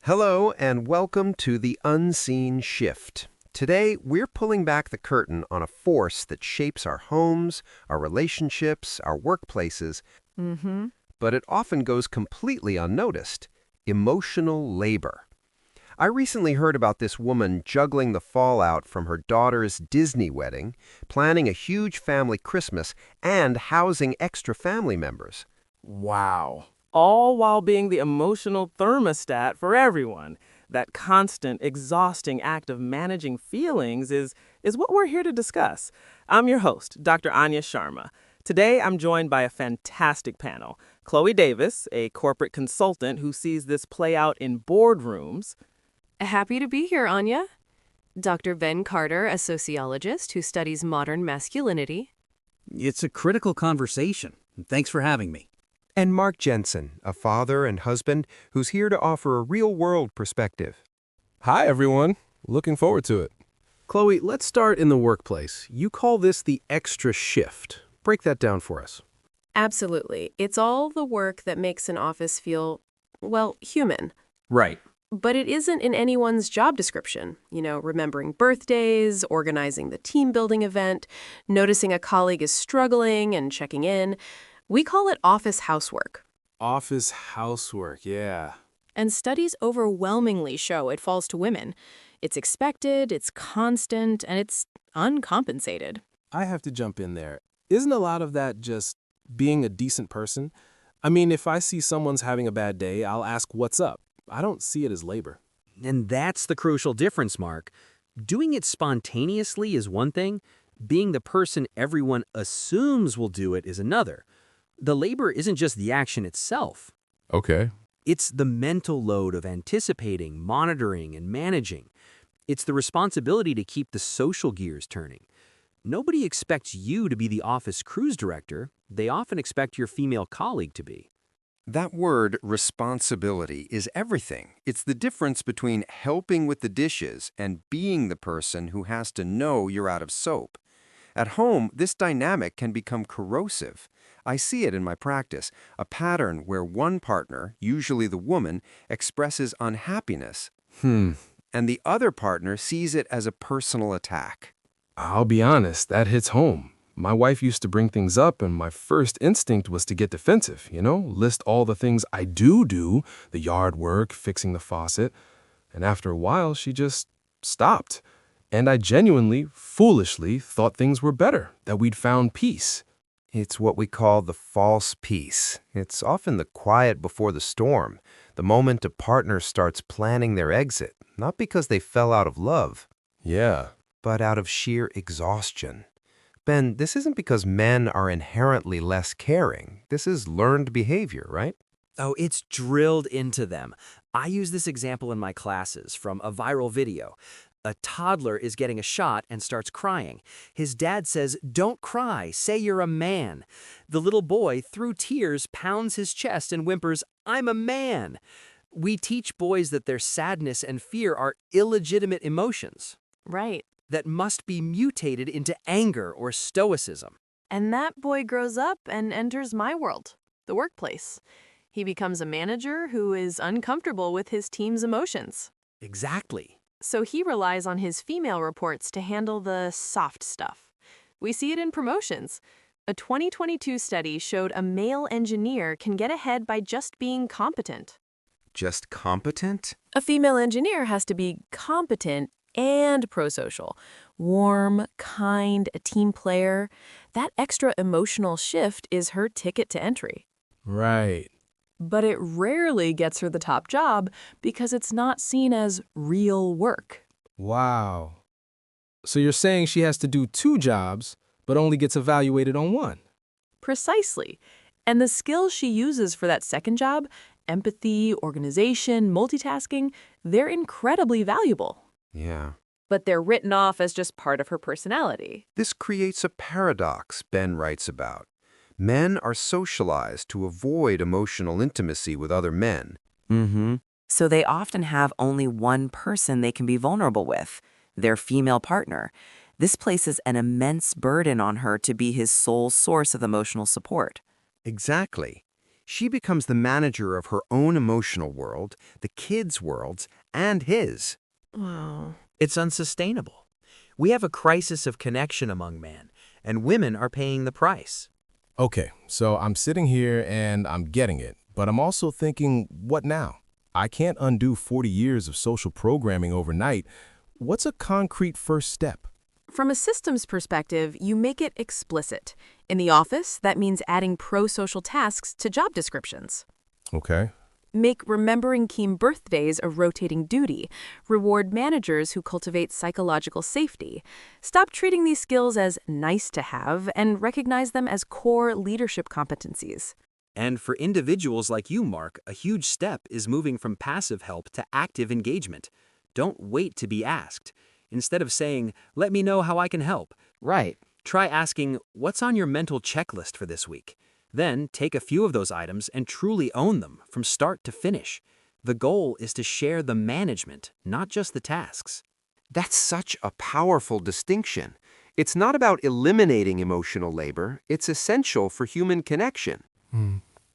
Hello, and welcome to The Unseen Shift. Today, we're pulling back the curtain on a force that shapes our homes, our relationships, our workplaces, Mm-hmm. but it often goes completely unnoticed: emotional labor. I recently heard about this woman juggling the fallout from her daughter's Disney wedding, planning a huge family Christmas, and housing extra family members. Wow. All while being the emotional thermostat for everyone. That constant, exhausting act of managing feelings is what we're here to discuss. I'm your host, Dr. Anya Sharma. Today, I'm joined by a fantastic panel. Chloe Davis, a corporate consultant who sees this play out in boardrooms. Happy to be here, Anya. Dr. Ben Carter, a sociologist who studies modern masculinity. It's a critical conversation. Thanks for having me. And Mark Jensen, a father and husband who's here to offer a real-world perspective. Hi, everyone. Looking forward to it. Chloe, let's start in the workplace. You call this the extra shift. Break that down for us. Absolutely. It's all the work that makes an office feel, well, human. Right. But it isn't in anyone's job description. Remembering birthdays, organizing the team building event, noticing a colleague is struggling and checking in. We call it office housework. Office housework, yeah. And studies overwhelmingly show it falls to women. It's expected, it's constant, and it's uncompensated. I have to jump in there. Isn't a lot of that just being a decent person? I mean, if I see someone's having a bad day, I'll ask what's up. I don't see it as labor. And that's the crucial difference, Mark. Doing it spontaneously is one thing. Being the person everyone assumes will do it is another. The labor isn't just the action itself. Okay. It's the mental load of anticipating, monitoring, and managing. It's the responsibility to keep the social gears turning. Nobody expects you to be the office cruise director. They often expect your female colleague to be. That word, responsibility, is everything. It's the difference between helping with the dishes and being the person who has to know you're out of soap. At home, this dynamic can become corrosive. I see it in my practice, a pattern where one partner, usually the woman, expresses unhappiness, and the other partner sees it as a personal attack. I'll be honest, that hits home. My wife used to bring things up, and my first instinct was to get defensive, list all the things I do, the yard work, fixing the faucet. And after a while, she just stopped. And I genuinely, foolishly thought things were better, that we'd found peace. It's what we call the false peace. It's often the quiet before the storm, the moment a partner starts planning their exit, not because they fell out of love, Yeah. but out of sheer exhaustion. Ben, this isn't because men are inherently less caring. This is learned behavior, right? Oh, it's drilled into them. I use this example in my classes from a viral video. A toddler is getting a shot and starts crying. His dad says, "Don't cry, say you're a man." The little boy, through tears, pounds his chest and whimpers, "I'm a man." We teach boys that their sadness and fear are illegitimate emotions Right. that must be mutated into anger or stoicism. And that boy grows up and enters my world, the workplace. He becomes a manager who is uncomfortable with his team's emotions. Exactly. So he relies on his female reports to handle the soft stuff. We see it in promotions. A 2022 study showed a male engineer can get ahead by just being competent. Just competent? A female engineer has to be competent and prosocial. Warm, kind, a team player. That extra emotional shift is her ticket to entry. Right. But it rarely gets her the top job because it's not seen as real work. Wow. So you're saying she has to do 2 jobs, but only gets evaluated on 1? Precisely. And the skills she uses for that second job, empathy, organization, multitasking, they're incredibly valuable. Yeah. But they're written off as just part of her personality. This creates a paradox Ben writes about. Men are socialized to avoid emotional intimacy with other men. So they often have only one person they can be vulnerable with, their female partner. This places an immense burden on her to be his sole source of emotional support. Exactly. She becomes the manager of her own emotional world, the kids' worlds, and his. Wow. It's unsustainable. We have a crisis of connection among men, and women are paying the price. Okay, so I'm sitting here and I'm getting it, but I'm also thinking, what now? I can't undo 40 years of social programming overnight. What's a concrete first step? From a systems perspective, you make it explicit. In the office, that means adding prosocial tasks to job descriptions. Okay. Make remembering key birthdays a rotating duty. Reward managers who cultivate psychological safety. Stop treating these skills as nice to have and recognize them as core leadership competencies. And for individuals like you, Mark, a huge step is moving from passive help to active engagement. Don't wait to be asked. Instead of saying, "Let me know how I can help," Right. try asking, "What's on your mental checklist for this week?" Then take a few of those items and truly own them from start to finish. The goal is to share the management, not just the tasks. That's such a powerful distinction. It's not about eliminating emotional labor, it's essential for human connection.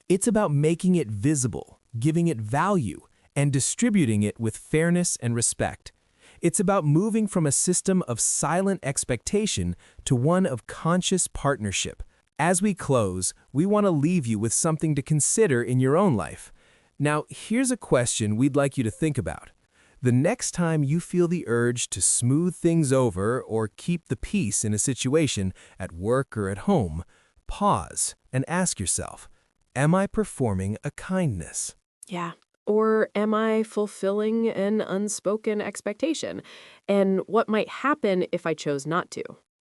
It's about making it visible, giving it value, and distributing it with fairness and respect. It's about moving from a system of silent expectation to one of conscious partnership. As we close, we want to leave you with something to consider in your own life. Now, here's a question we'd like you to think about. The next time you feel the urge to smooth things over or keep the peace in a situation at work or at home, pause and ask yourself, am I performing a kindness? Yeah. Or am I fulfilling an unspoken expectation? And what might happen if I chose not to?